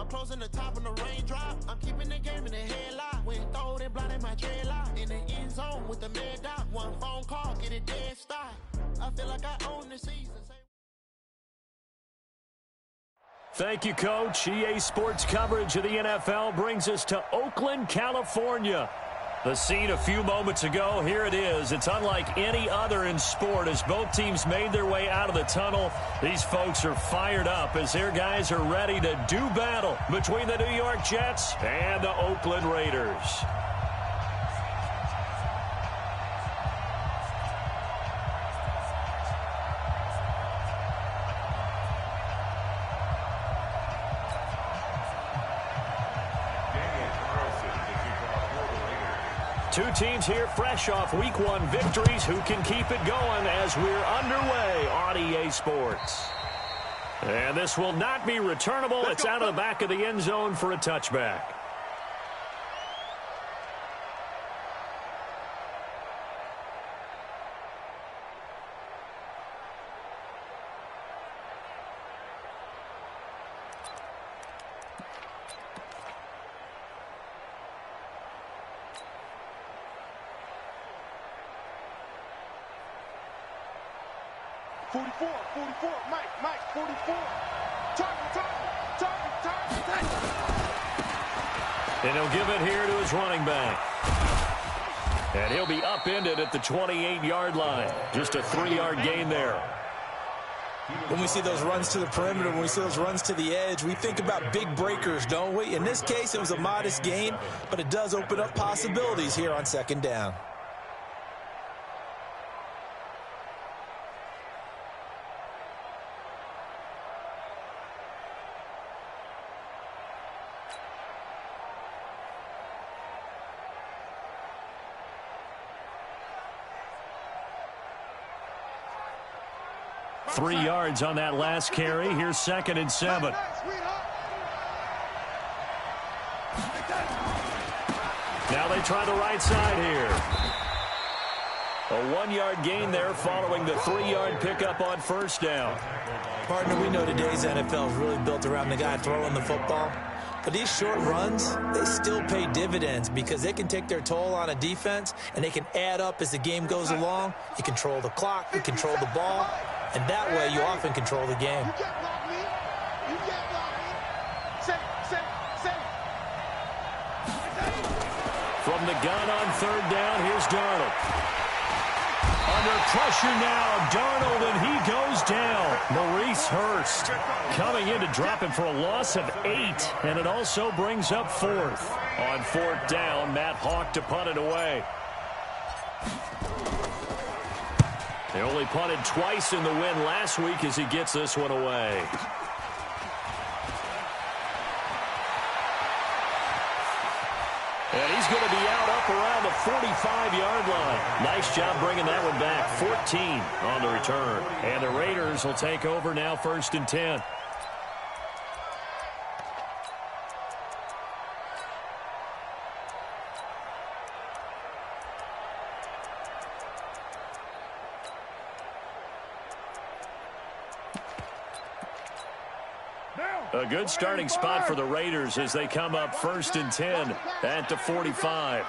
I'm closing the top on the raindrop. I'm keeping the game in the headlock. When throwed and blinded my dreadlock. In the end zone with the mad dot. One phone call, get it dead stop. I feel like I own the season. Thank you, Coach. EA Sports coverage of the NFL brings us to Oakland, California. The scene a few moments ago, here it is. It's unlike any other in sport as both teams made their way out of the tunnel. These folks are fired up as their guys are ready to do battle between the New York Jets and the Oakland Raiders. Two teams here fresh off Week 1 victories. Who can keep it going as we're underway on EA Sports? And this will not be returnable. It's out of the back of the end zone for a touchback. Mike, 44. Target. And he'll give it here to his running back. And he'll be upended at the 28-yard line. Just a 3-yard gain there. When we see those runs to the perimeter, when we see those runs to the edge, we think about big breakers, don't we? In this case, it was a modest gain, but it does open up possibilities here on second down. Three yards on that last carry. Here's 2nd and 7. Now they try the right side here. A 1-yard gain there following the 3-yard pickup on first down. Partner, we know today's NFL is really built around the guy throwing the football. But these short runs, they still pay dividends because they can take their toll on a defense and they can add up as the game goes along. You control the clock, you control the ball, and that way you often control the game. From the gun on third down, here's Darnold. Under pressure now, Darnold, and he goes down. Maurice Hurst coming in to drop him for a loss of 8, and it also brings up 4th. On 4th down, Matt Hawk to punt it away. They only punted twice in the win last week as he gets this one away. And he's going to be out up around the 45-yard line. Nice job bringing that one back. 14 on the return. And the Raiders will take over now 1st and 10. A good starting spot for the Raiders as they come up 1st and 10 at the 45.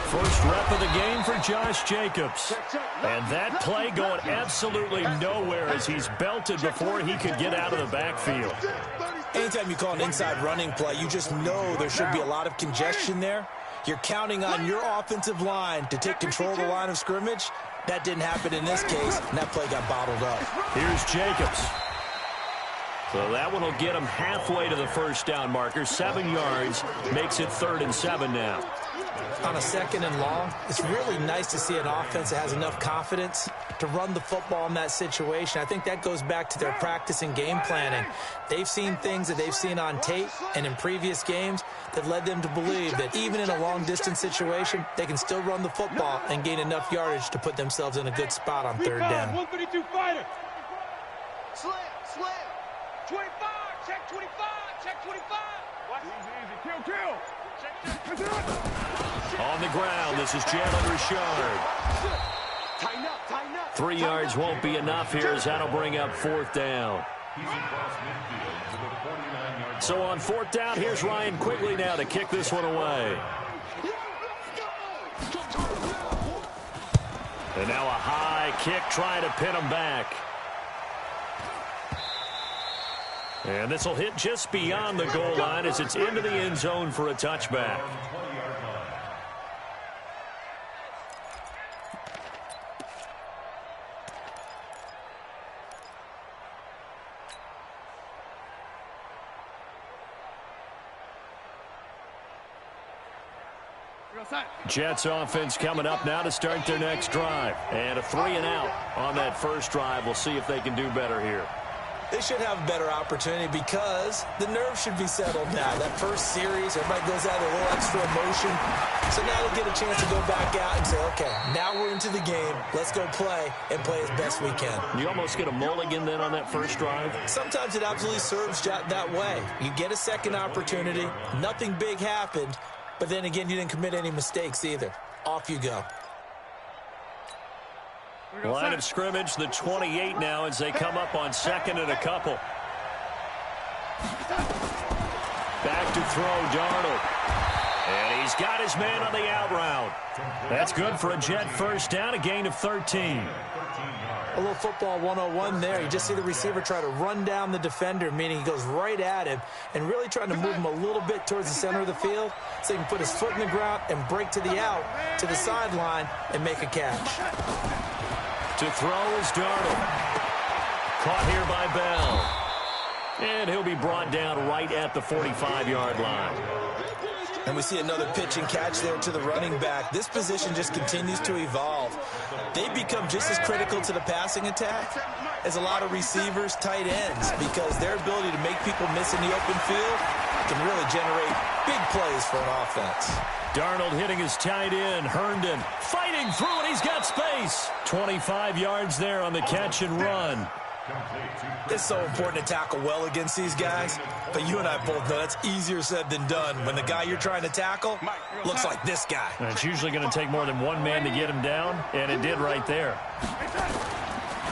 First rep of the game for Josh Jacobs. And that play going absolutely nowhere as he's belted before he could get out of the backfield. Anytime you call an inside running play, you just know there should be a lot of congestion there. You're counting on your offensive line to take control of the line of scrimmage. That didn't happen in this case, and that play got bottled up. Here's Jacobs. So that one will get him halfway to the first down marker. 7 yards makes it 3rd and 7 now. On a 2nd and long, it's really nice to see an offense that has enough confidence to run the football in that situation. I think that goes back to their practice and game planning. They've seen things that they've seen on tape and in previous games that led them to believe that even in a long-distance situation, they can still run the football and gain enough yardage to put themselves in a good spot on 3rd down. 132 fighter. Slam. 25, check 25, check 25. Easy, kill. On the ground, this is Jalen Richard. Tighten up. 3 yards won't be enough here as that'll bring up 4th down. So on 4th down, here's Ryan Quigley now to kick this one away. And now a high kick trying to pin him back. And this will hit just beyond the goal line as it's into the end zone for a touchback. Jets offense coming up now to start their next drive. And a 3-and-out on that first drive. We'll see if they can do better here. They should have a better opportunity because the nerves should be settled now. That first series, everybody goes out with a little extra emotion. So now they'll get a chance to go back out and say, okay, now we're into the game. Let's go play and play as best we can. You almost get a mulligan then on that first drive? Sometimes it absolutely serves that way. You get a second opportunity. Nothing big happened. But then again, you didn't commit any mistakes either. Off you go. Line of scrimmage, the 28 now as they come up on 2nd and a couple. Back to throw, Darnold. And he's got his man on the out route. That's good for a Jet first down, a gain of 13. A little football 101 there. You just see the receiver try to run down the defender, meaning he goes right at him and really trying to move him a little bit towards the center of the field so he can put his foot in the ground and break to the out, to the sideline, and make a catch. To throw is Darnold. Caught here by Bell. And he'll be brought down right at the 45-yard line. And we see another pitch and catch there to the running back. This position just continues to evolve. They become just as critical to the passing attack as a lot of receivers, tight ends, because their ability to make people miss in the open field can really generate big plays for an offense. Darnold hitting his tight end, Herndon fighting through it. He's got space. 25 yards there on the catch and run. It's so important to tackle well against these guys, but you and I both know that's easier said than done when the guy you're trying to tackle looks like this guy. And it's usually going to take more than one man to get him down, and it did right there.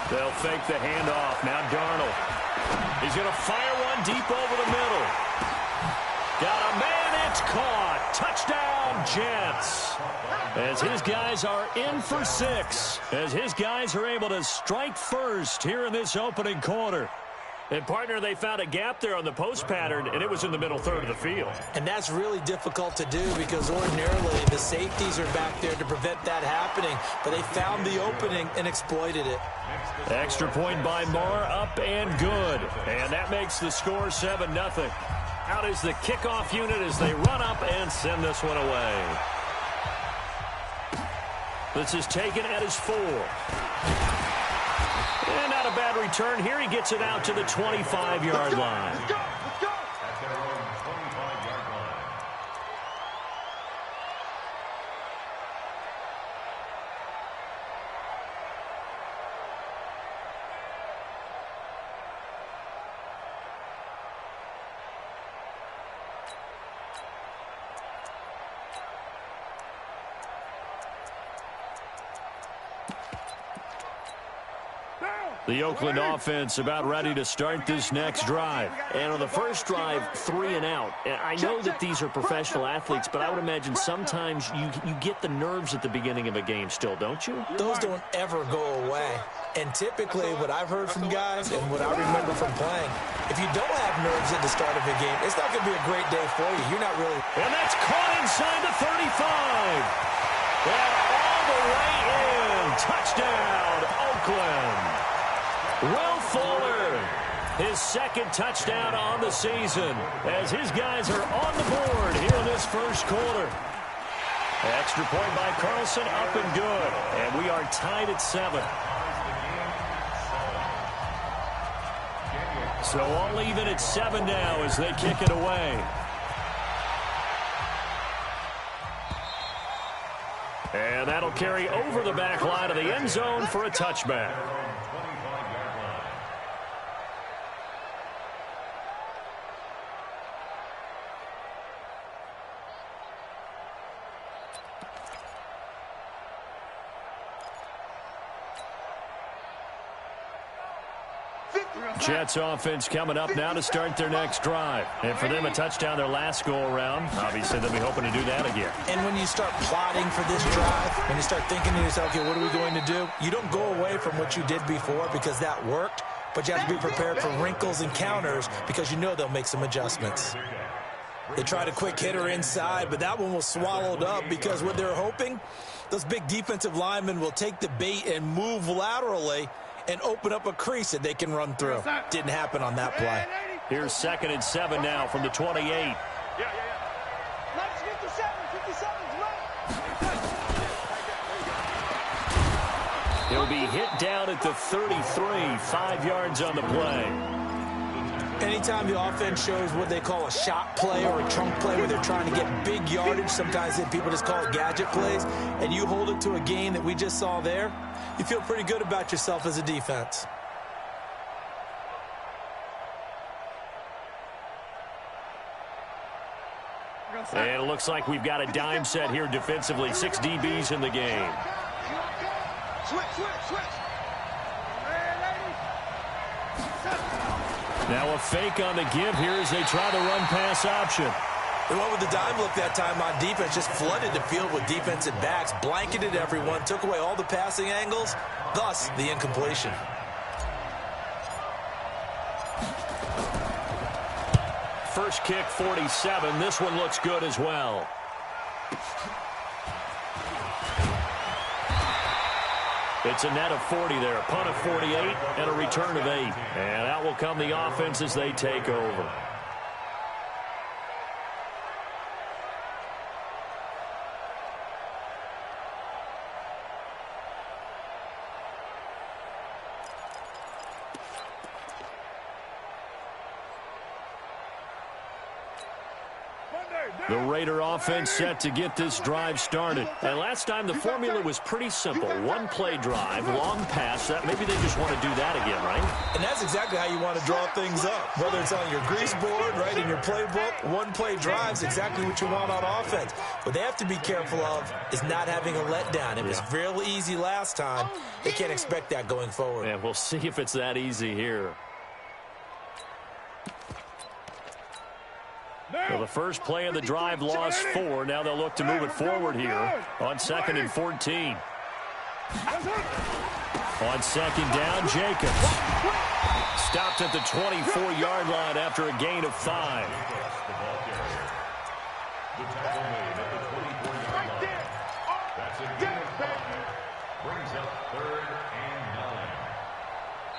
They'll fake the handoff. Now Darnold. He's going to fire one deep over the middle. Got a man, it's caught. Touchdown, Jets. As his guys are in for 6. As his guys are able to strike first here in this opening quarter. And, partner, they found a gap there on the post pattern, and it was in the middle third of the field. And that's really difficult to do because ordinarily the safeties are back there to prevent that happening. But they found the opening and exploited it. Extra point by Moore, up and good. And that makes the score 7-0. Out is the kickoff unit as they run up and send this one away. This is taken at his 4. And not a bad return here. He gets it out to the 25-yard line. The Oakland offense about ready to start this next drive. And on the first drive, 3-and-out. I know that these are professional athletes, but I would imagine sometimes you get the nerves at the beginning of a game still, don't you? Those don't ever go away. And typically what I've heard from guys and what I remember from playing, if you don't have nerves at the start of a game, it's not going to be a great day for you. You're not really. And that's caught inside the 35. And all the way in. Touchdown, Oakland. Will Fuller, his second touchdown on the season as his guys are on the board here in this first quarter. Extra point by Carlson, up and good. And we are tied at 7. So all even at 7 now as they kick it away. And that'll carry over the back line of the end zone for a touchback. Jets offense coming up now to start their next drive. And for them, a touchdown their last go-around. Obviously, they'll be hoping to do that again. And when you start plotting for this drive, when you start thinking to yourself, okay, what are we going to do? You don't go away from what you did before because that worked, but you have to be prepared for wrinkles and counters because you know they'll make some adjustments. They tried a quick hitter inside, but that one was swallowed up because what they're hoping, those big defensive linemen will take the bait and move laterally and open up a crease that they can run through. Didn't happen on that play. Here's 2nd and 7 now from the 28. Yeah. Let's 57's left. He'll be hit down at the 33, 5 yards on the play. Anytime the offense shows what they call a shot play or a trunk play where they're trying to get big yardage, sometimes people just call it gadget plays, and you hold it to a gain that we just saw there, you feel pretty good about yourself as a defense. And it looks like we've got a dime set here defensively. 6 DBs in the game. Switch. Now a fake on the give here as they try the run-pass option. The one with the dime look that time on defense just flooded the field with defensive backs, blanketed everyone, took away all the passing angles, thus the incompletion. First kick, 47. This one looks good as well. It's a net of 40 there. Punt of 48 and a return of 8. And out will come the offense as they take over. The Raider offense set to get this drive started. And last time the formula was pretty simple. One play drive, long pass. That maybe they just want to do that again, right? And that's exactly how you want to draw things up. Whether it's on your grease board, right, in your playbook, one play drives exactly what you want on offense. What they have to be careful of is not having a letdown. It was real easy last time. They can't expect that going forward. And we'll see if it's that easy here. Well, the first play of the drive lost 4. Now they'll look to move it forward here on 2nd and 14. On 2nd down, Jacobs. Stopped at the 24-yard line after a gain of 5.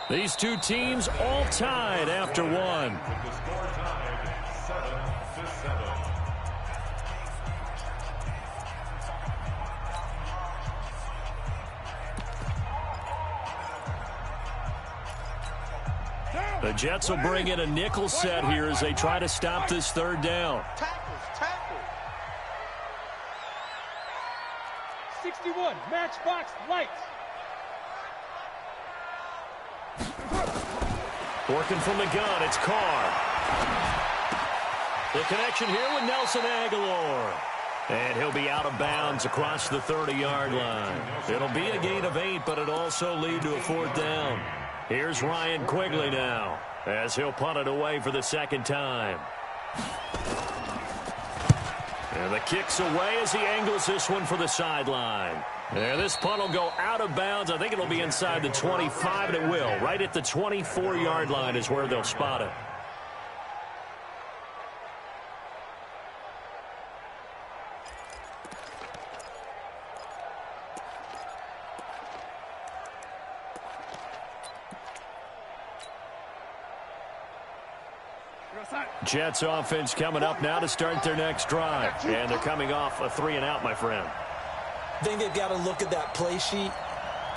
These two teams all tied after 1. The Jets will bring in a nickel set here as they try to stop this 3rd down. Tackle. 61, matchbox lights. Working from the gun, it's Carr. The connection here with Nelson Aguilar. And he'll be out of bounds across the 30-yard line. It'll be a gain of 8, but it'll also lead to a 4th down. Here's Ryan Quigley now as he'll punt it away for the 2nd time. And the kick's away as he angles this one for the sideline. And this punt will go out of bounds. I think it'll be inside the 25, and it will. Right at the 24-yard line is where they'll spot it. Jets offense coming up now to start their next drive. And they're coming off a 3-and-out, my friend. I think they've got to look at that play sheet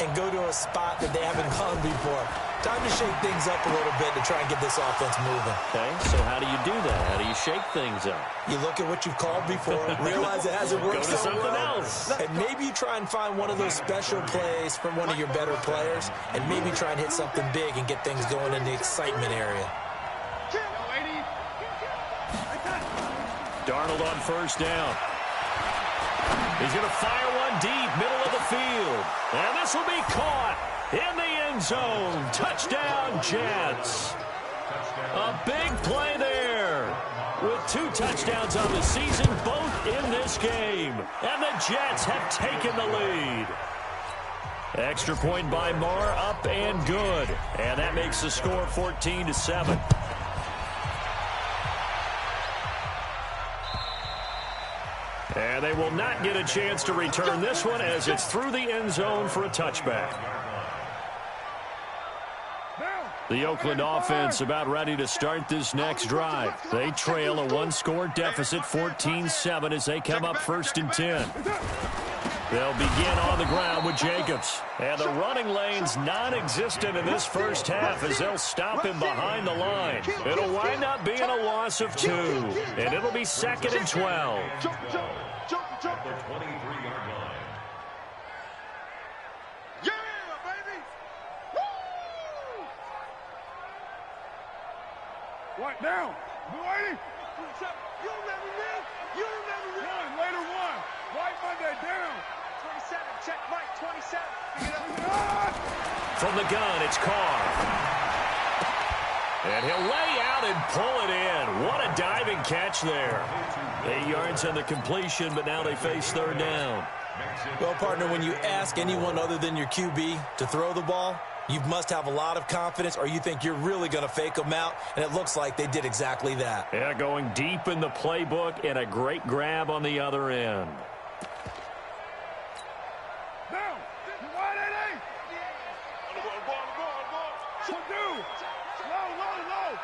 and go to a spot that they haven't gone before. Time to shake things up a little bit to try and get this offense moving. Okay, so how do you do that? How do you shake things up? You look at what you've called before, realize it hasn't worked Go to so something well, else. and maybe you try and find one of those special plays from one of your better players, and maybe try and hit something big and get things going in the excitement area. Darnold on 1st down. He's going to fire one deep, middle of the field. And this will be caught in the end zone. Touchdown, Jets. A big play there. With 2 touchdowns on the season, both in this game. And the Jets have taken the lead. Extra point by Marr, up and good. And that makes the score 14-7. And they will not get a chance to return this one as it's through the end zone for a touchback. The Oakland offense about ready to start this next drive. They trail a 1-score deficit, 14-7, as they come up 1st and 10. They'll begin on the ground with Jacobs. And the running lane's non-existent in this first half as they'll stop him behind the line. It'll wind up being a loss of 2. And it'll be 2nd and 12. The 23-yard line. Yeah, baby! Woo! What now? Whitey? You remember me? You remember me? One, later one. White Monday down. 27, check Mike, 27. From the gun, it's Carr. And he'll lay out and pull it in. What a diving catch there. 8 yards on the completion, but now they face 3rd down. Well, partner, when you ask anyone other than your QB to throw the ball, you must have a lot of confidence, or you think you're really going to fake them out, and it looks like they did exactly that. Yeah, going deep in the playbook and a great grab on the other end. Down. Wide 8. So do. Low.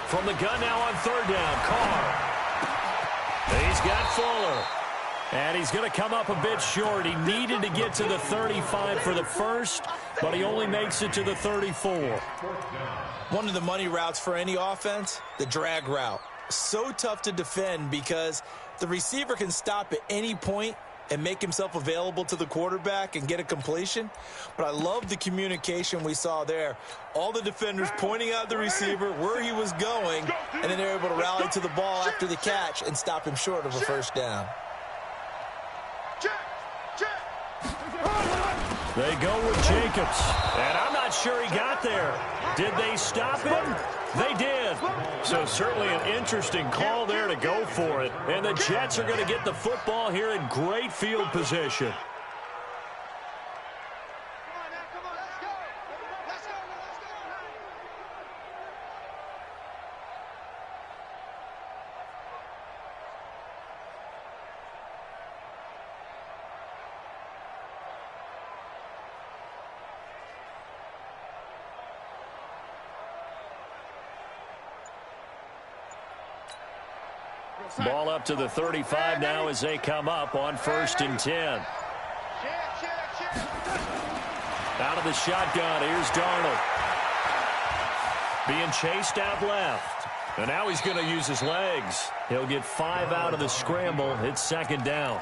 From the gun now on 3rd down, Carr. He's got Fuller. And he's going to come up a bit short. He needed to get to the 35 for the first, but he only makes it to the 34. One of the money routes for any offense, the drag route. So tough to defend because the receiver can stop at any point and make himself available to the quarterback and get a completion. But I love the communication we saw there. All the defenders pointing out the receiver, where he was going, and then they're able to rally to the ball after the catch and stop him short of a first down. They go with Jacobs. And I'm not sure he got there. Did they stop him? They did. So certainly an interesting call there to go for it. And the Jets are going to get the football here in great field position. Ball up to the 35 now as they come up on 1st and 10. Out of the shotgun, here's Darnold. Being chased out left. And now he's going to use his legs. He'll get 5 out of the scramble. It's 2nd down.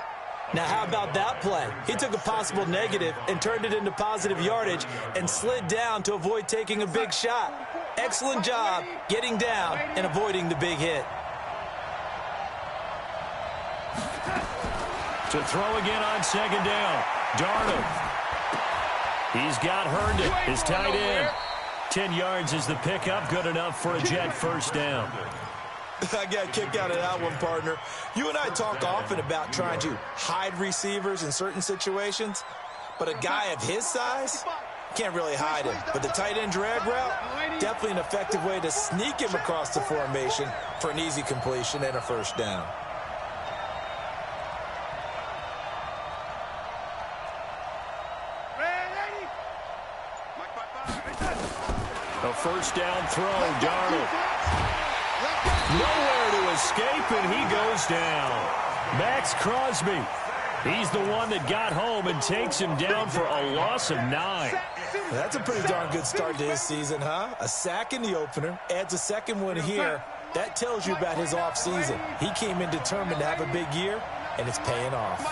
Now, how about that play? He took a possible negative and turned it into positive yardage and slid down to avoid taking a big shot. Excellent job getting down and avoiding the big hit. To throw again on 2nd down. Darnold. He's got Herndon, his tight end. 10 yards is the pickup, good enough for a Jet first down. I got a kick out of that one, partner. You and I talk often about trying to hide receivers in certain situations, but a guy of his size can't really hide him. But the tight end drag route, definitely an effective way to sneak him across the formation for an easy completion and a first down. A first down throw, Darnold. Nowhere to escape, and he goes down. Max Crosby. He's the one that got home and takes him down for a loss of 9. That's a pretty darn good start to his season, huh? A sack in the opener, adds a second one here. That tells you about his offseason. He came in determined to have a big year, and it's paying off.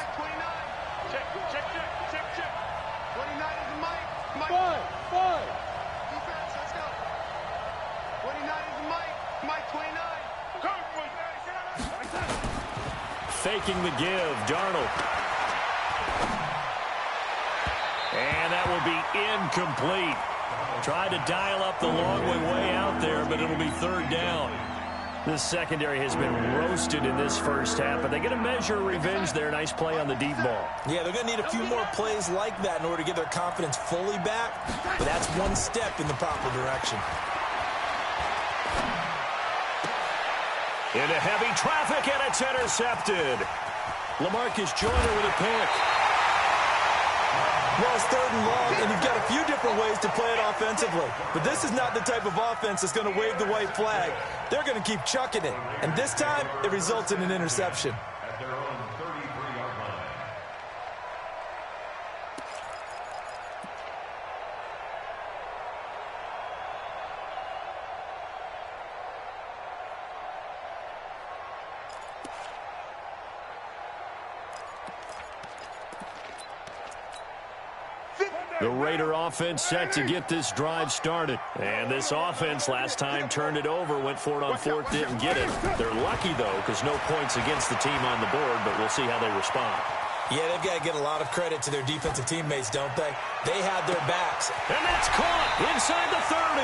faking the give. Darnold. And that will be incomplete. Tried to dial up the long way out there, but it'll be third down. This secondary has been roasted in this first half, but they get a measure of revenge there. Nice play on the deep ball. Yeah, they're going to need a few more plays like that in order to get their confidence fully back, but that's one step in the proper direction. Into heavy traffic, and it's intercepted. LaMarcus Joyner with a pick. Well, it's third and long, and you've got a few different ways to play it offensively. But this is not the type of offense that's going to wave the white flag. They're going to keep chucking it. And this time, it results in an interception. At their own 33-yard line. The Raider offense set to get this drive started. And this offense last time turned it over, went for it on fourth, didn't get it. They're lucky, though, because no points against the team on the board, but we'll see how they respond. Yeah, they've got to get a lot of credit to their defensive teammates, don't they? They had their backs. And that's caught inside the 30.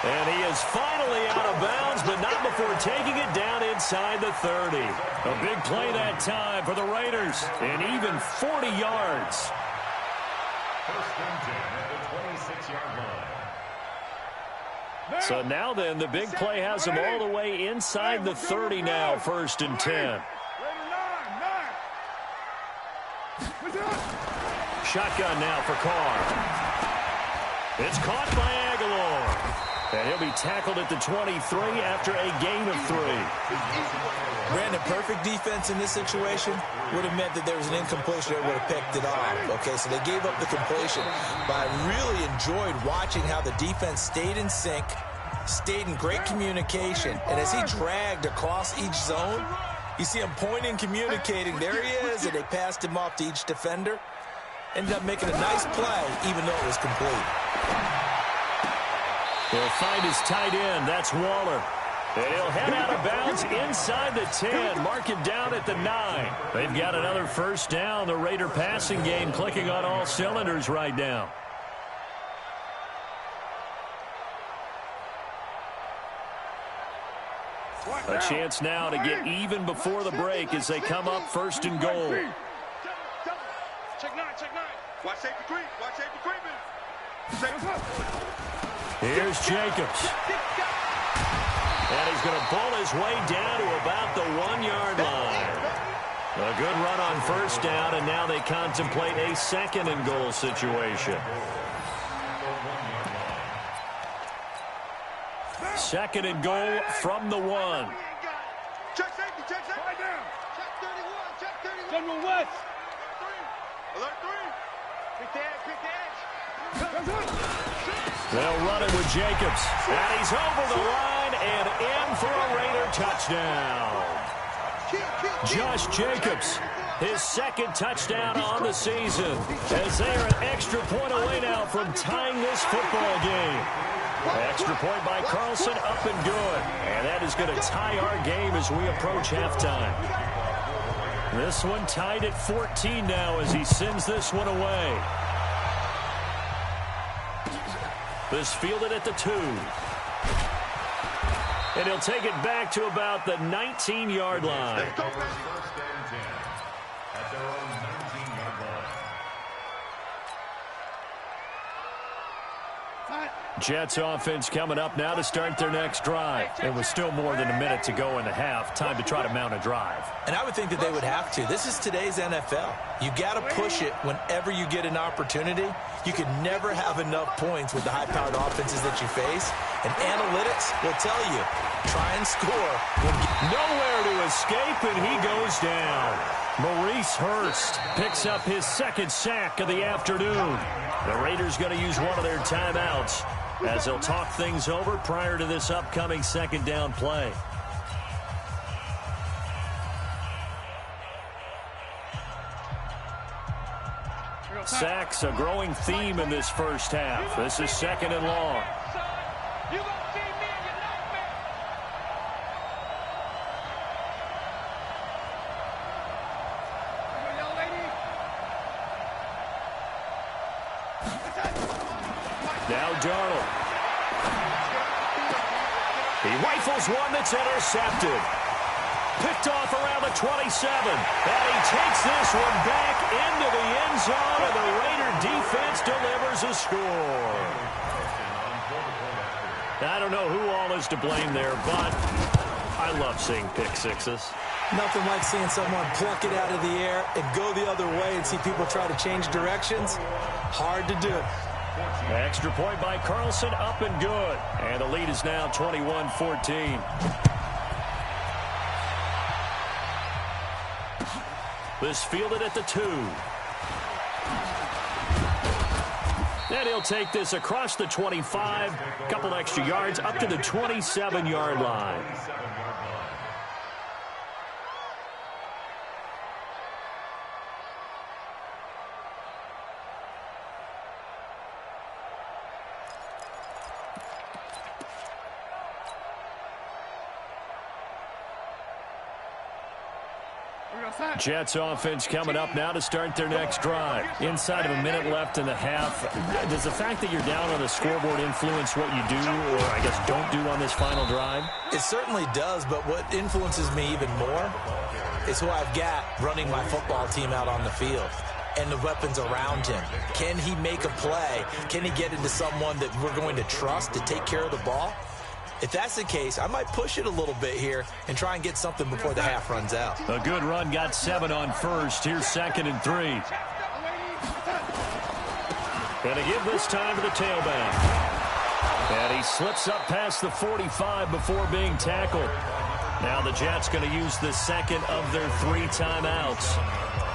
And he is finally out of bounds, but not before taking it down inside the 30. A big play that time for the Raiders, and even 40 yards. First and 10 at the 26-yard line. So now then, the big play has them all the way inside the 30 now, first and 10. Shotgun now for Carr. It's caught by Aguilar. And he'll be tackled at the 23 after a gain of 3. Brandon, perfect defense in this situation would have meant that there was an incompletion that would have picked it off. Okay, so they gave up the completion. But I really enjoyed watching how the defense stayed in sync, stayed in great communication. And as he dragged across each zone, you see him pointing, communicating. There he is, and they passed him off to each defender. Ended up making a nice play, even though it was complete. He'll find his tight end. That's Waller. And he'll head out of bounds inside the 10. Mark him down at the 9. They've got another first down. The Raider passing game clicking on all cylinders right now. A chance now to get even before the break as they come up first and goal. Check 9, check 9. Watch safety creep. Watch safety creeping. Here's Jacobs. And he's going to pull his way down to about the 1-yard line. A good run on first down, and now they contemplate a second and goal situation. Second and goal from the 1. Check safety, check safety. Right down. Check 31, check 31. General West. Alert 3. Pick the edge, pick the edge. They'll run it with Jacobs. And he's over the line and in for a Raider touchdown. Josh Jacobs, his second touchdown on the season, as they are an extra point away now from tying this football game. Extra point by Carlson, up and good. And that is going to tie our game as we approach halftime. This one tied at 14 now as he sends this one away. This fielded at the 2. And he'll take it back to about the 19-yard line. First and 10 at their own 19-yard line. Jets offense coming up now to start their next drive. And with still more than a minute to go in the half, time to try to mount a drive. And I would think that they would have to. This is today's NFL. You got to push it whenever you get an opportunity. You can never have enough points with the high-powered offenses that you face. And analytics will tell you, try and score. Nowhere to escape, and he goes down. Maurice Hurst picks up his second sack of the afternoon. The Raiders going to use one of their timeouts as they'll talk things over prior to this upcoming second down play. Sacks, a growing theme in this first half. This is second and long. Now Darnold. He rifles one that's intercepted. Picked off around the 27. And he takes this one back into the end zone, and the Raider defense delivers a score. I don't know who all is to blame there, but I love seeing pick sixes. Nothing like seeing someone pluck it out of the air and go the other way and see people try to change directions. Hard to do. Extra point by Carlson, up and good. And the lead is now 21-14. This fielded at the 2. And he'll take this across the 25. A couple extra yards up to the 27-yard line. Jets offense coming up now to start their next drive. Inside of a minute left in the half. Does the fact that you're down on the scoreboard influence what you do, or I guess don't do on this final drive? It certainly does, but what influences me even more is who I've got running my football team out on the field and the weapons around him. Can he make a play? Can he get into someone that we're going to trust to take care of the ball? If that's the case, I might push it a little bit here and try and get something before the half runs out. A good run, got 7 on first. Here's 2nd and 3. And to give this time to the tailback. And he slips up past the 45 before being tackled. Now the Jets going to use the second of their 3 timeouts,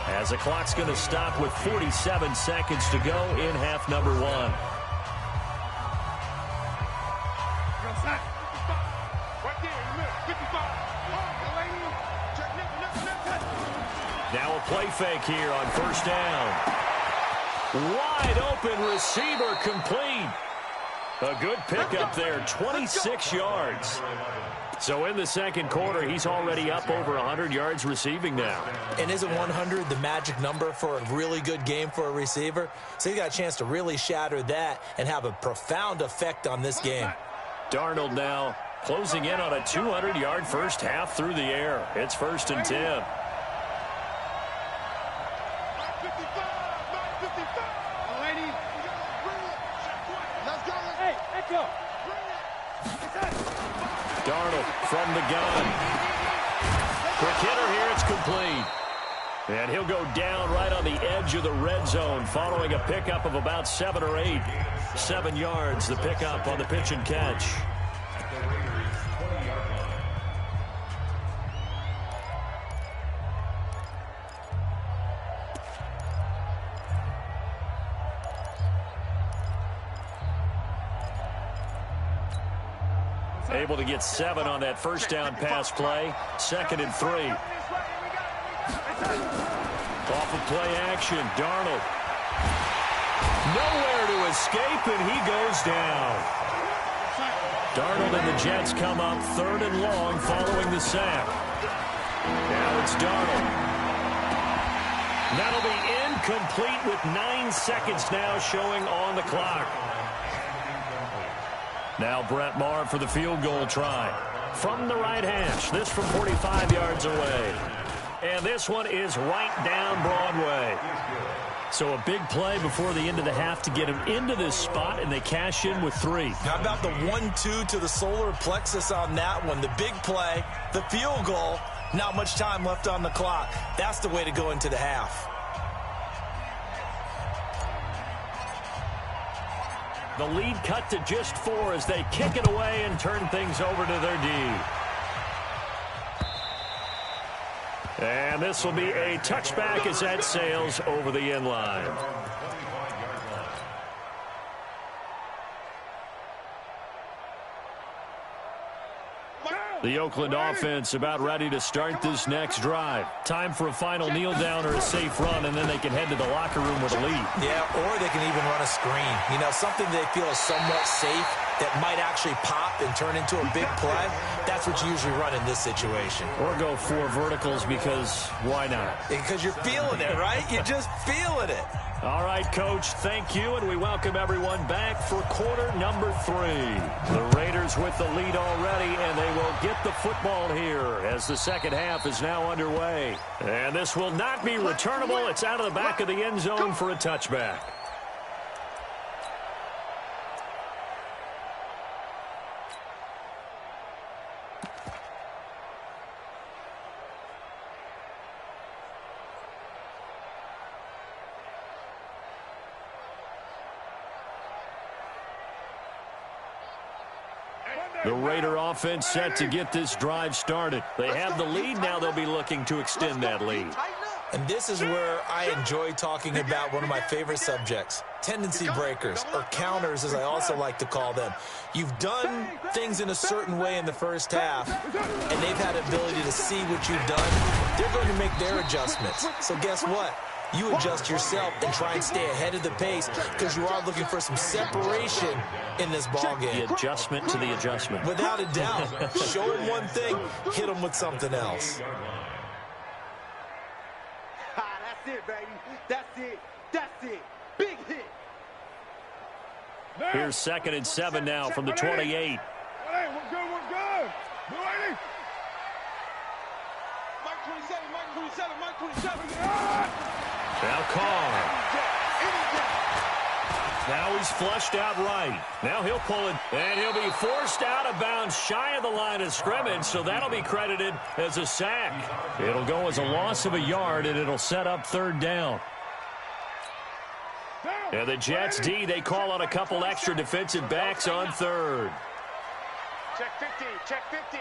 as the clock's going to stop with 47 seconds to go in half number 1. Now a play fake here on first down. Wide open receiver complete. A good pickup there, 26 yards. So in the second quarter, he's already up over 100 yards receiving now. And isn't 100 the magic number for a really good game for a receiver? So he got a chance to really shatter that and have a profound effect on this game. Darnold now closing in on a 200-yard first half through the air. It's 1st and 10. Darnold from the gun. Quick hitter here, it's complete. And he'll go down right on the edge of the red zone following a pickup of about 7 or 8. 7 yards, the pickup on the pitch and catch. Able to get 7 on that first down pass play. 2nd and 3. Off of play action, Darnold. Nowhere to escape, and he goes down. Darnold and the Jets come up 3rd and long following the sack. Now it's Darnold. That'll be incomplete with 9 seconds now showing on the clock. Now Brett Maher for the field goal try. From the right hash, this from 45 yards away. And this one is right down Broadway. So a big play before the end of the half to get him into this spot, and they cash in with 3. How about the 1-2 to the solar plexus on that one? The big play, the field goal, not much time left on the clock. That's the way to go into the half. The lead cut to just 4 as they kick it away and turn things over to their D. And this will be a touchback as that sails over the end line. The Oakland offense about ready to start this next drive. Time for a final kneel down or a safe run, and then they can head to the locker room with a lead. Yeah, or they can even run a screen. You know, something they feel is somewhat safe that might actually pop and turn into a big play, that's what you usually run in this situation. Or go 4 verticals because why not? Because you're feeling it, right? You're just feeling it. All right, Coach, thank you, and we welcome everyone back for quarter number 3. The Raiders with the lead already, and they will get the football here as the second half is now underway. And this will not be returnable. It's out of the back of the end zone for a touchback. The Raider offense set to get this drive started. They have the lead. Now they'll be looking to extend that lead. And this is where I enjoy talking about one of my favorite subjects, tendency breakers, or counters as I also like to call them. You've done things in a certain way in the first half, and they've had the ability to see what you've done. They're going to make their adjustments. So guess what? You adjust yourself and try and stay ahead of the pace because you are looking for some separation in this ballgame. The adjustment to the adjustment. Without a doubt. Show them one thing, hit them with something else. That's it, baby. That's it. That's it. Big hit. Here's 2nd and 7 now from the 28. Hey, we're good. Mike 27. Now Carr. Now he's flushed out right. Now he'll pull it, and he'll be forced out of bounds shy of the line of scrimmage, so that'll be credited as a sack. It'll go as a loss of a yard, and it'll set up 3rd down. And the Jets D, they call on a couple extra defensive backs on 3rd. Check 50.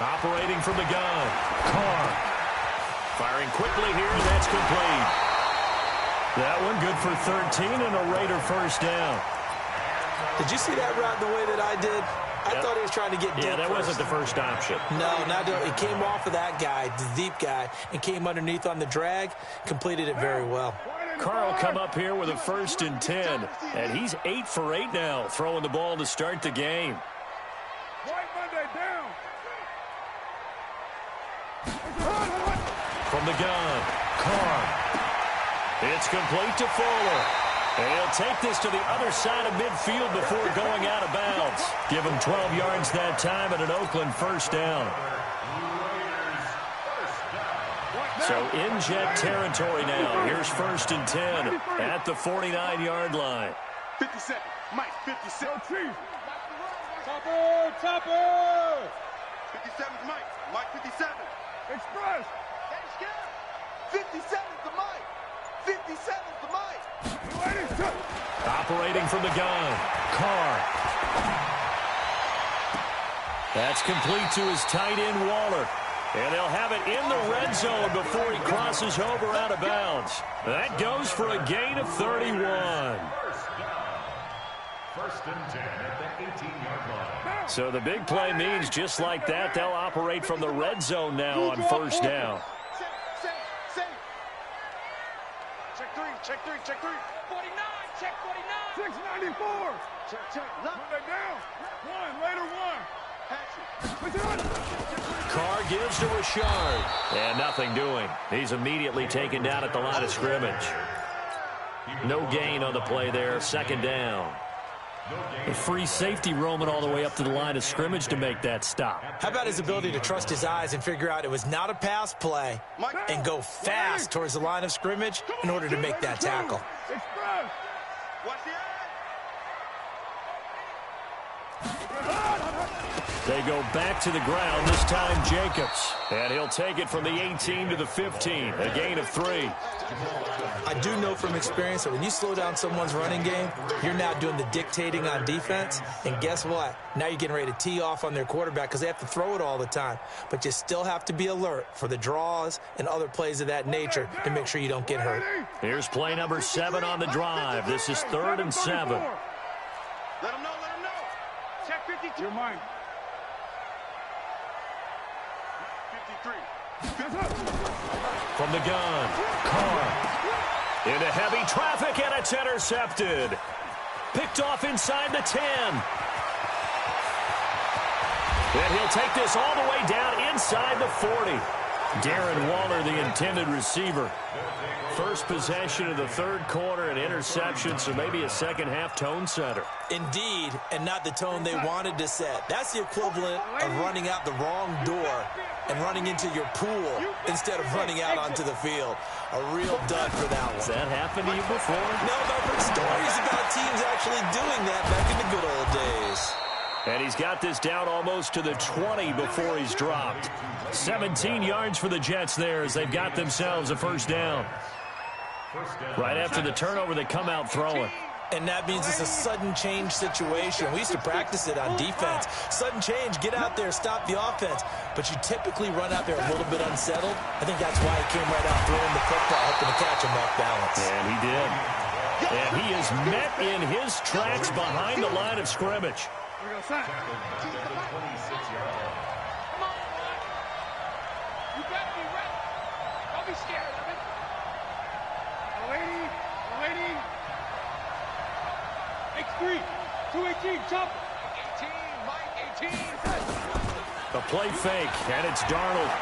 Operating from the gun, Carr. Firing quickly here, and that's complete. That one good for 13 and a Raider first down. Did you see that route the way that I did? I thought he was trying to get deep. Yeah, that wasn't the first option. No, it came off of that guy, the deep guy, and came underneath on the drag, completed it very well. Carr will come up here with a 1st and 10, and he's 8 for 8 now, throwing the ball to start the game. White Monday down. From the gun, Carr. It's complete to Fuller. And he'll take this to the other side of midfield before going out of bounds. Give him 12 yards that time and an Oakland first down. So in Jet territory now. Here's 1st and 10 at the 49-yard line. 57. Mike, 57. Topper! 57 is Mike. Mike, 57. Express! 57 is the Mike. 57 is the Mike. Operating from the gun, Carr. That's complete to his tight end, Waller. And they'll have it in the red zone before he crosses over out of bounds. That goes for a gain of 31. 1st and 10 at the 18-yard line. So the big play means just like that, they'll operate from the red zone now on 1st down. Check three. 49, check 49. 694. Check. Monday down. Later one. Carr gives to Richard. And nothing doing. He's immediately taken down at the line of scrimmage. No gain on the play there. 2nd down. A free safety roaming all the way up to the line of scrimmage to make that stop. How about his ability to trust his eyes and figure out it was not a pass play and go fast towards the line of scrimmage in order to make that tackle? Express. Watch the They go back to the ground, this time Jacobs. And he'll take it from the 18 to the 15, a gain of 3. I do know from experience that when you slow down someone's running game, you're now doing the dictating on defense. And guess what? Now you're getting ready to tee off on their quarterback because they have to throw it all the time. But you still have to be alert for the draws and other plays of that nature to make sure you don't get hurt. Here's play number 7 on the drive. This is 3rd and 7. Let him know. Check 52. You're mine. 53. From the gun, Carr. Into heavy traffic, and it's intercepted. Picked off inside the 10. And he'll take this all the way down inside the 40. Darren Waller, the intended receiver. First possession of the third quarter, an interception, so maybe a second-half tone setter. Indeed, and not the tone they wanted to set. That's the equivalent of running out the wrong door and running into your pool instead of running out onto the field. A real dud for that one. Has that happened to you before? No, but I've heard stories about teams actually doing that back in the good old days. And he's got this down almost to the 20 before he's dropped. 17 yards for the Jets there as they've got themselves a first down. Right after the turnover, they come out throwing. And that means it's a sudden change situation. We used to practice it on defense. Sudden change, get out there, stop the offense. But you typically run out there a little bit unsettled. I think that's why he came right out throwing the football, hoping to catch him off balance. And he did. And he is met in his tracks behind the line of scrimmage. Here we go, son. Come on, boy. You better be ready. Don't be scared of it. Lady. X3. 218, jump. 18, Mike, 18. A play fake, and it's Darnold.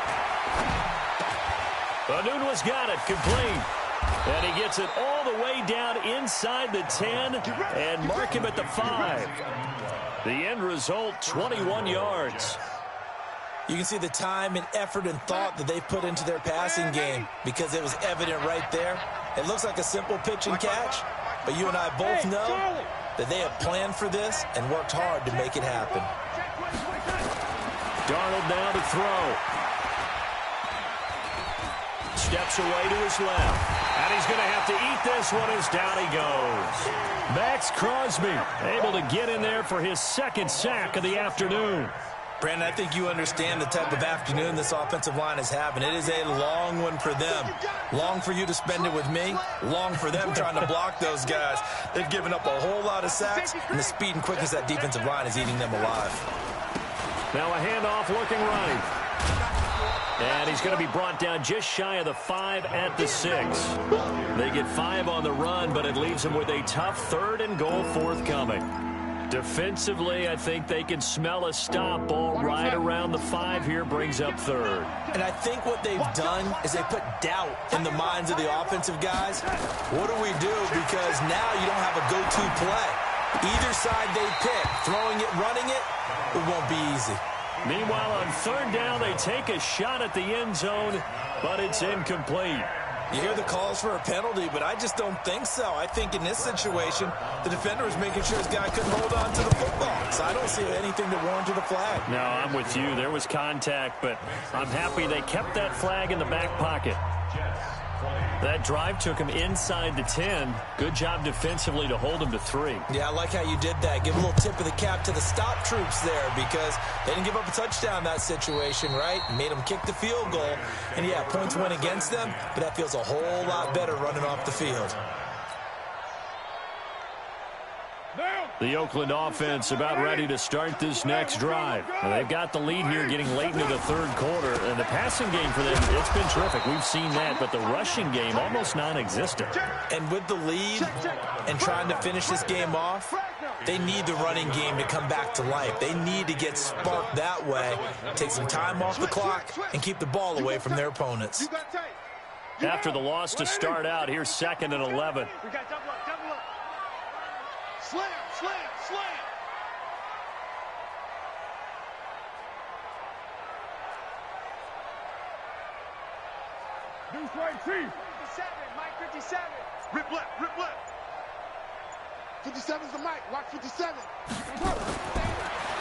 Anunwa's got it, complete. And he gets it all the way down inside the 10 and mark him at the 5. The end result, 21 yards. You can see the time and effort and thought that they put into their passing game because it was evident right there. It looks like a simple pitch and catch, but you and I both know that they have planned for this and worked hard to make it happen. Darnold now to throw. Steps away to his left. And he's going to have to eat this one as down he goes. Max Crosby able to get in there for his second sack of the afternoon. Brandon, I think you understand the type of afternoon this offensive line is having. It is a long one for them. Long for you to spend it with me. Long for them trying to block those guys. They've given up a whole lot of sacks, and the speed and quickness of that defensive line is eating them alive. Now a handoff looking right. And he's going to be brought down just shy of the 5 at the 6. They get 5 on the run, but it leaves them with a tough 3rd and goal forthcoming. Defensively, I think they can smell a stop ball right around the 5 here, brings up 3rd. And I think what they've done is they put doubt in the minds of the offensive guys. What do we do? Because now you don't have a go-to play. Either side they pick, throwing it, running it, it won't be easy. Meanwhile, on 3rd down, they take a shot at the end zone, but it's incomplete. You hear the calls for a penalty, but I just don't think so. I think in this situation, the defender was making sure his guy couldn't hold on to the football. So I don't see anything that warranted a flag. No, I'm with you. There was contact, but I'm happy they kept that flag in the back pocket. That drive took him inside the 10. Good job defensively to hold him to 3. Yeah, I like how you did that. Give a little tip of the cap to the stop troops there because they didn't give up a touchdown in that situation, right? Made them kick the field goal. And, yeah, points went against them, but that feels a whole lot better running off the field. The Oakland offense about ready to start this next drive. Now, they've got the lead here getting late into the 3rd quarter. And the passing game for them, it's been terrific. We've seen that. But the rushing game, almost non-existent. And with the lead and trying to finish this game off, they need the running game to come back to life. They need to get sparked that way, take some time off the clock, and keep the ball away from their opponents. After the loss to start out, here's 2nd and 11. We got double up. Slam. Deuce right, Chief. 57, Mike 57. Rip left. 57's the Mike. Watch 57.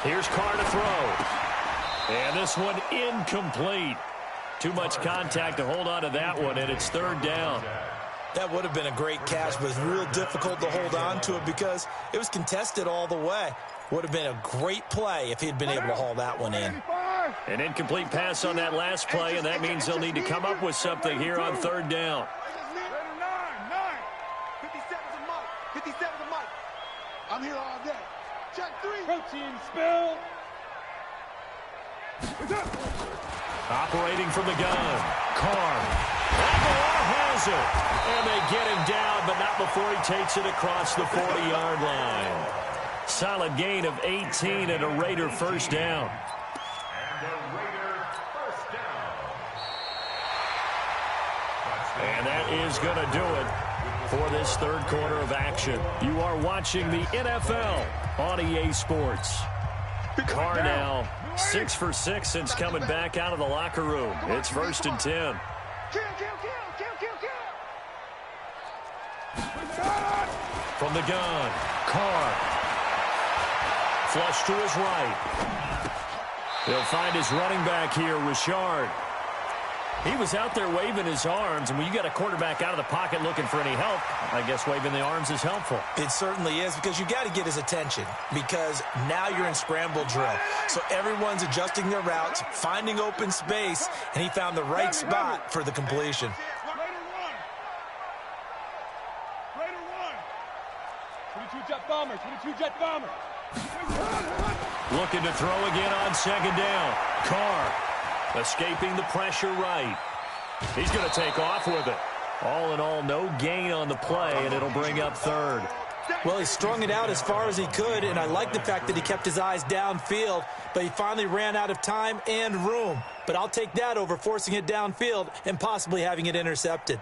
Here's Carr to throw. And this one incomplete. Too much contact to hold on to that one, and it's 3rd down. That would have been a great catch, but it's real difficult to hold on to it because it was contested all the way. Would have been a great play if he'd been able to haul that one in. An incomplete pass on that last play, and that means they'll need to come up with something here on 3rd down. 57's a Mike. 57's a Mike. I'm here all day. Check 3. Protein spill. Operating from the gun. Carr. has it. And they get him down, but not before he takes it across the 40-yard line. Solid gain of 18 and a Raider first down. And that is going to do it for this third quarter of action. You are watching the NFL on EA Sports. Carr now 6 for 6 since coming back out of the locker room. It's 1st and 10. From the gun, Carr. Flush to his right. He'll find his running back here, Richard. He was out there waving his arms, and when you got a quarterback out of the pocket looking for any help, I guess waving the arms is helpful. It certainly is, because you got to get his attention, because now you're in scramble drill. So everyone's adjusting their routes, finding open space, and he found the right spot for the completion. Raider 1. 22 jet bomber, 22 jet bomber. Looking to throw again on second down. Carr escaping the pressure right. He's going to take off with it. All in all, no gain on the play, and it'll bring up third. Well, he strung it out as far as he could, and I like the fact that he kept his eyes downfield, but he finally ran out of time and room. But I'll take that over forcing it downfield and possibly having it intercepted.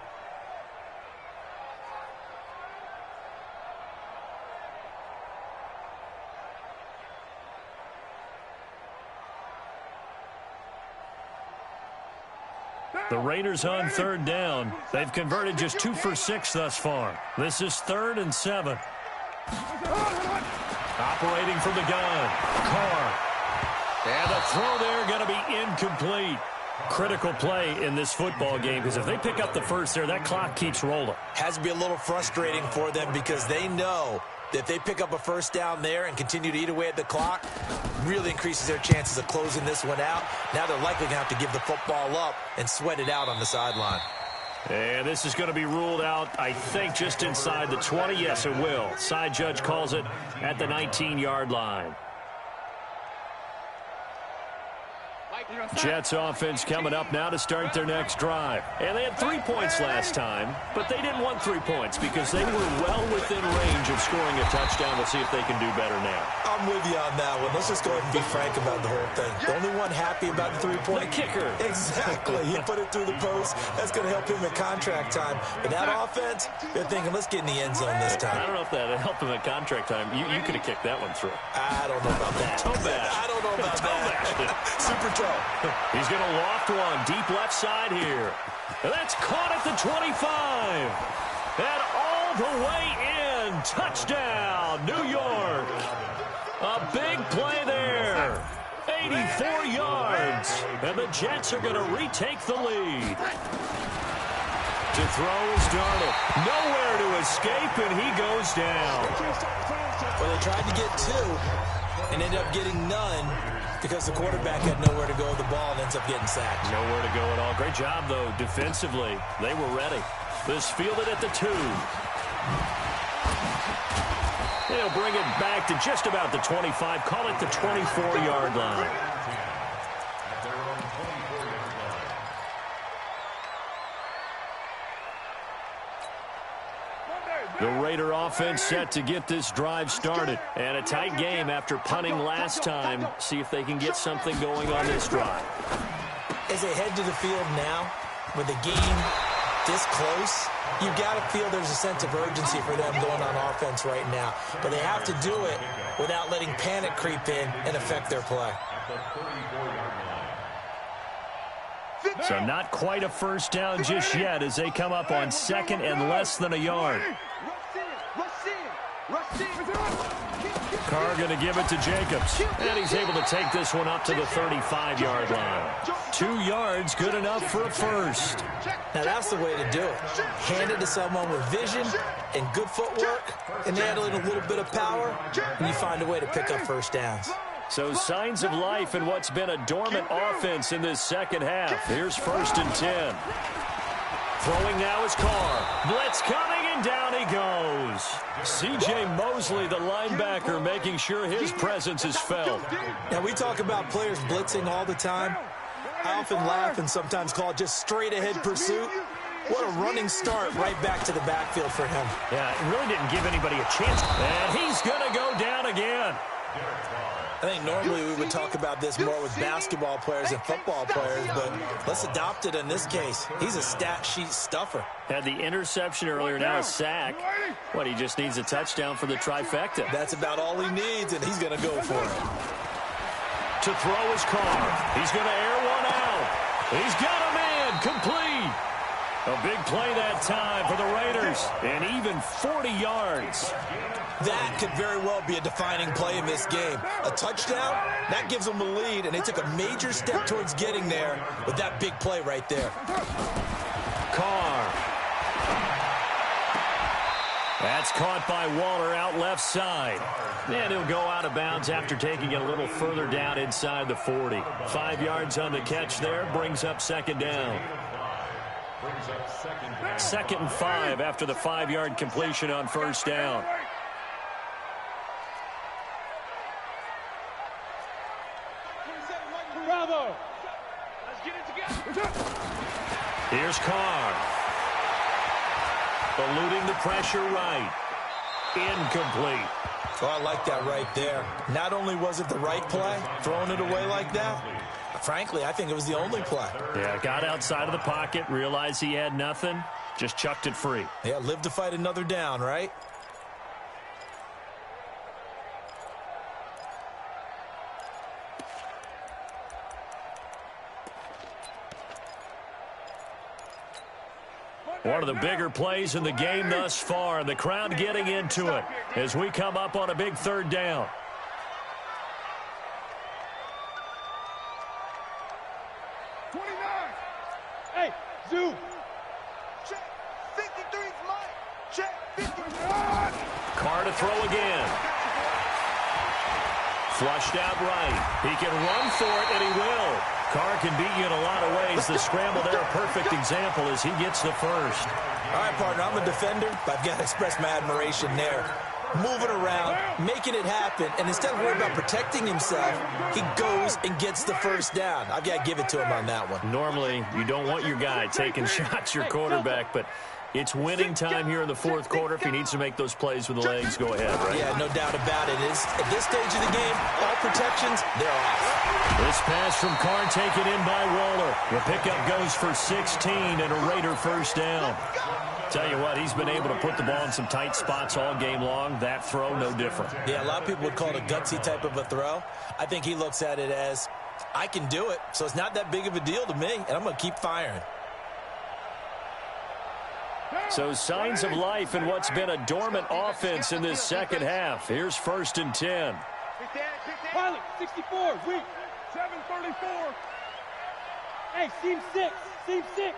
The Raiders on third down. They've converted just 2 for 6 thus far. This is 3rd and 7. Operating from the gun, Carr. And the throw there going to be incomplete. Critical play in this football game, because if they pick up the first there, that clock keeps rolling. Has to be a little frustrating for them, because they know that if they pick up a first down there and continue to eat away at the clock, really increases their chances of closing this one out. Now they're likely going to have to give the football up and sweat it out on the sideline. And this is going to be ruled out, I think, just inside the 20. Yes, it will. Side judge calls it at the 19-yard line. Jets offense coming up now to start their next drive. And they had 3 points last time, but they didn't want 3 points because they were well within range of scoring a touchdown. We'll see if they can do better now. I'm with you on that one. Let's just go ahead and be frank about the whole thing. The only one happy about the 3-point. The kicker. Exactly. He put it through the post. That's going to help him at contract time. But that offense, they're thinking, let's get in the end zone this time. I don't know if that helped him at contract time. You could have kicked that one through. I don't know about that. Toe bash. I don't know about that. Super toe. He's going to loft one deep left side here. And that's caught at the 25. And all the way in. Touchdown, New York. A big play there. 84 yards. And the Jets are going to retake the lead. To throw is Darnold. Nowhere to escape, and he goes down. Well, they tried to get 2 and ended up getting none, because the quarterback had nowhere to go with the ball and ends up getting sacked. Nowhere to go at all. Great job, though, defensively. They were ready. This fielded at the 2. They'll bring it back to just about the 25. Call it the 24-yard line. The Raider offense set to get this drive started. And a tight game after punting last time. See if they can get something going on this drive. As they head to the field now, with the game this close, you've got to feel there's a sense of urgency for them going on offense right now. But they have to do it without letting panic creep in and affect their play. So not quite a first down just yet as they come up on 2nd and less than a yard. Carr going to give it to Jacobs. And he's able to take this one up to the 35-yard line. 2 yards, good enough for a first. Now that's the way to do it. Hand it to someone with vision and good footwork, and add in a little bit of power, and you find a way to pick up first downs. So signs of life in what's been a dormant offense in this second half. Here's 1st and 10. Throwing now is Carr. Blitz coming, and down he goes. C.J. Mosley, the linebacker, making sure his presence is felt. Now, we talk about players blitzing all the time. I often laugh and sometimes call it just straight-ahead pursuit. What a running start right back to the backfield for him. Yeah, it really didn't give anybody a chance. And he's going to go down again. I think normally we would talk about this more with basketball players and football players, but let's adopt it in this case. He's a stat sheet stuffer. Had the interception earlier, now a sack. What, he just needs a touchdown for the trifecta. That's about all he needs, and he's going to go for it. To throw his car. He's going to air one out. He's got a man complete. A big play that time for the Raiders, and even 40 yards. That could very well be a defining play in this game. A touchdown, that gives them the lead, and they took a major step towards getting there with that big play right there. Carr. That's caught by Waller out left side. And he'll go out of bounds after taking it a little further down inside the 40. 5 yards on the catch there, brings up second down. 2nd and 5 after the 5-yard completion on first down. Bravo. Let's get it together. Here's Carr. Eluding the pressure right. Incomplete. Oh, I like that right there. Not only was it the right play, throwing it away like that, frankly, I think it was the only play. Yeah, got outside of the pocket, realized he had nothing, just chucked it free. Yeah, live to fight another down, right? One of the bigger plays in the game thus far, and the crowd getting into it as we come up on a big third down. Hey, Zoo. Check 53's Mike. Check 53. Carr to throw again. Flushed out right. He can run for it, and he will. Carr can beat you in a lot of ways. The scramble there, a perfect example as he gets the first. All right, partner, I'm a defender, but I've got to express my admiration there. Moving around, making it happen, and instead of worrying about protecting himself, he goes and gets the first down. I've got to give it to him on that one. Normally, you don't want your guy taking shots, your quarterback, but it's winning time here in the fourth quarter. If he needs to make those plays with the legs, go ahead, right? Yeah, no doubt about it. At this stage of the game, all protections, they're off. This pass from Carr taken in by Waller. The pickup goes for 16 and a Raider first down. Tell you what, he's been able to put the ball in some tight spots all game long. That throw, no different. Yeah, a lot of people would call it a gutsy type of a throw. I think he looks at it as, I can do it, so it's not that big of a deal to me, and I'm going to keep firing. So signs of life in what's been a dormant offense in this second half. Here's 1st and 10. Pilot, 64, weak. 734. Hey, seam 6. Seam 6.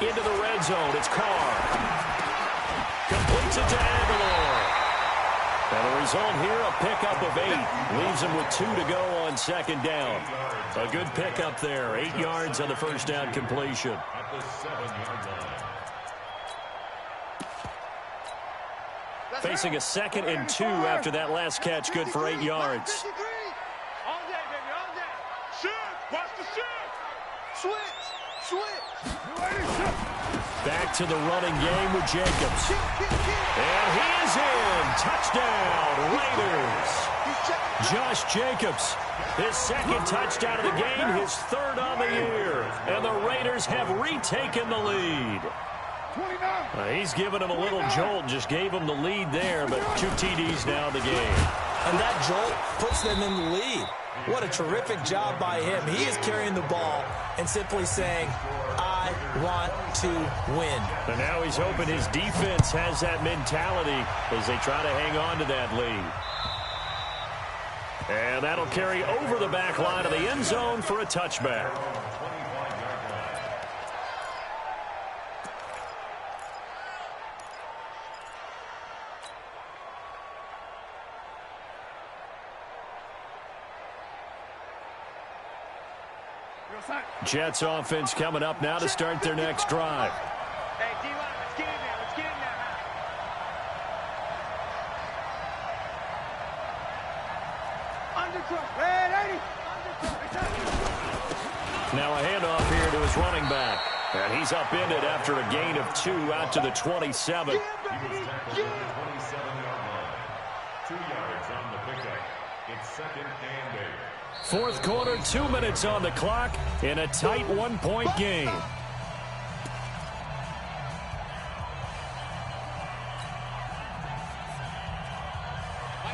Into the red zone, it's Carr. Completes it to Aguilar. And the result here, a pickup of 8. Leaves him with 2 to go on second down. A good pickup there, 8 yards on the first down completion. At the 7-yard line. Facing a 2nd and 2 after that last catch, good for 8 yards. All day, baby, all day. Shoot. Watch the shoot. Switch. Switch. Back to the running game with Jacobs. And he is in. Touchdown, Raiders. Josh Jacobs, his 2nd touchdown of the game, his 3rd on the year. And the Raiders have retaken the lead. He's given him a little jolt, just gave him the lead there, but 2 TDs now in the game. And that jolt puts them in the lead. What a terrific job by him. He is carrying the ball and simply saying, I want to win. And now he's hoping his defense has that mentality as they try to hang on to that lead. And that'll carry over the back line of the end zone for a touchback. Jets offense coming up now to start their next drive. Hey, D-line, let's get in there. Let's get in there. Undercut. Red 80. Now a handoff here to his running back. And he's upended after a gain of 2 out to the 27. He was tackled at the 27-yard line. 2 yards on the pickup. It's 2nd and 8. Fourth quarter, 2 minutes on the clock in a tight one-point game.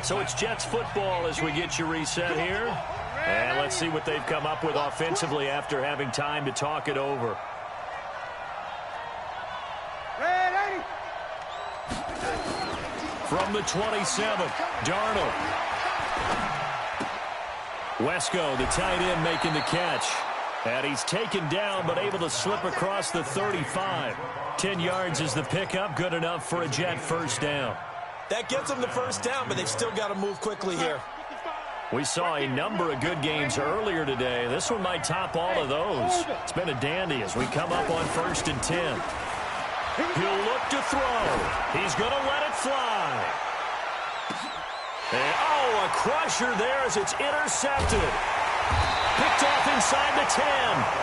So it's Jets football as we get you reset here. And let's see what they've come up with offensively after having time to talk it over. From the 27, Darnold. Wesco, the tight end, making the catch. And he's taken down but able to slip across the 35. 10 yards is the pickup, good enough for a Jet first down. That gets them the first down, but they've still got to move quickly here. We saw a number of good games earlier today. This one might top all of those. It's been a dandy as we come up on 1st and 10. He'll look to throw. He's going to let it fly. And, a crusher there as it's intercepted. Picked off inside the 10.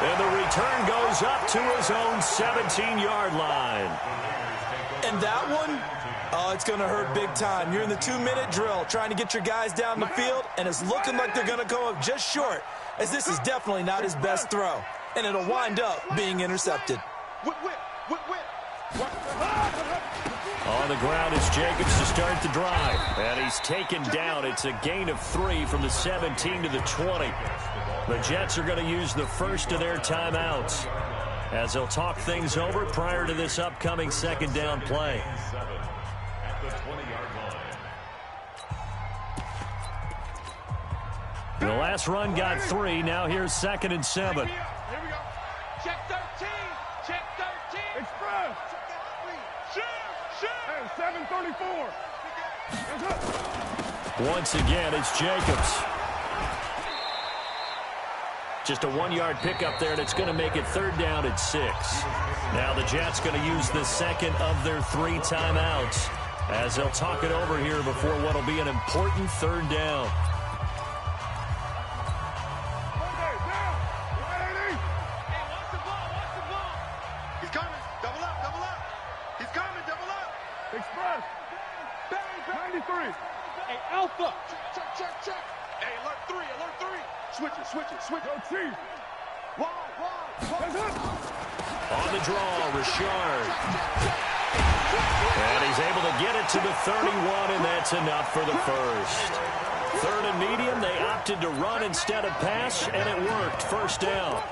And the return goes up to his own 17-yard line. And that one, it's going to hurt big time. You're in the 2-minute drill trying to get your guys down the field, and it's looking like they're going to go up just short, as this is definitely not his best throw. And it'll wind up being intercepted. On the ground is Jacobs to start the drive. And he's taken down. It's a gain of 3 from the 17 to the 20. The Jets are going to use the first of their timeouts as they'll talk things over prior to this upcoming 2nd down play. At the 20-yard line. The last run got 3. Now here's 2nd and 7. Here we go. Check 13. Check 13. Express. Shoot. And 734. Once again, it's Jacobs. Just a 1-yard pickup there, and it's going to make it 3rd down at 6. Now the Jets going to use the second of their 3 timeouts as they'll talk it over here before what will be an important 3rd down. He's coming. Double up. He's coming. Double up. Express. 93. Hey, Alpha. Check. Hey, alert 3. Switch it. Go Chief. Wide. On the draw, Richard. And he's able to get it to the 31, and that's enough for the first. 3rd and medium, they opted to run instead of pass, and it worked. First down.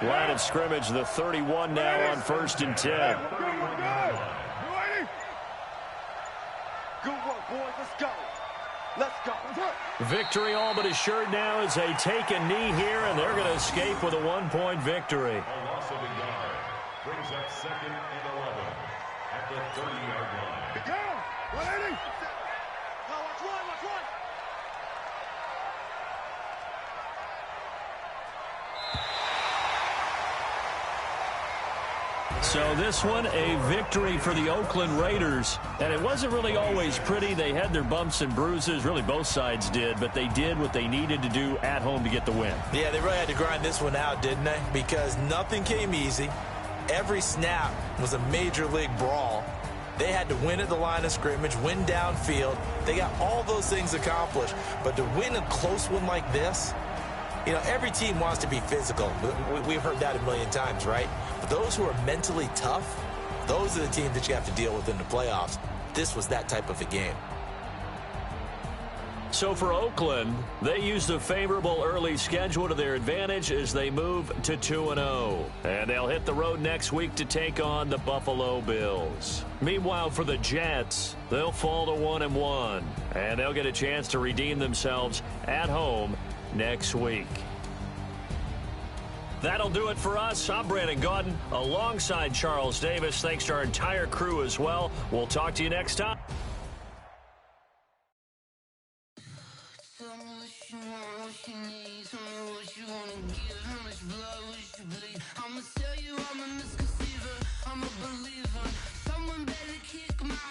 Line of scrimmage, the 31 now on 1st and 10. Good work, boys. Let's go. Victory all but assured now as they take a knee here, and they're going to escape with a 1-point victory. A loss of a yard brings up 2nd and 11 at the 30-yard line. Down. 180. Now watch one. So this one, a victory for the Oakland Raiders. And it wasn't really always pretty. They had their bumps and bruises. Really, both sides did. But they did what they needed to do at home to get the win. Yeah, they really had to grind this one out, didn't they? Because nothing came easy. Every snap was a major league brawl. They had to win at the line of scrimmage, win downfield. They got all those things accomplished. But to win a close one like this, you know, every team wants to be physical. We've heard that a million times, right? But those who are mentally tough, those are the teams that you have to deal with in the playoffs. This was that type of a game. So for Oakland, they used a favorable early schedule to their advantage as they move to 2-0. And they'll hit the road next week to take on the Buffalo Bills. Meanwhile, for the Jets, they'll fall to 1-1. And they'll get a chance to redeem themselves at home next week. That'll do it for us. I'm Brandon Gaudin alongside Charles Davis. Thanks to our entire crew as well. We'll talk to you next time. I'ma tell you I'm a misconceiver, I'm a believer. Someone better kick my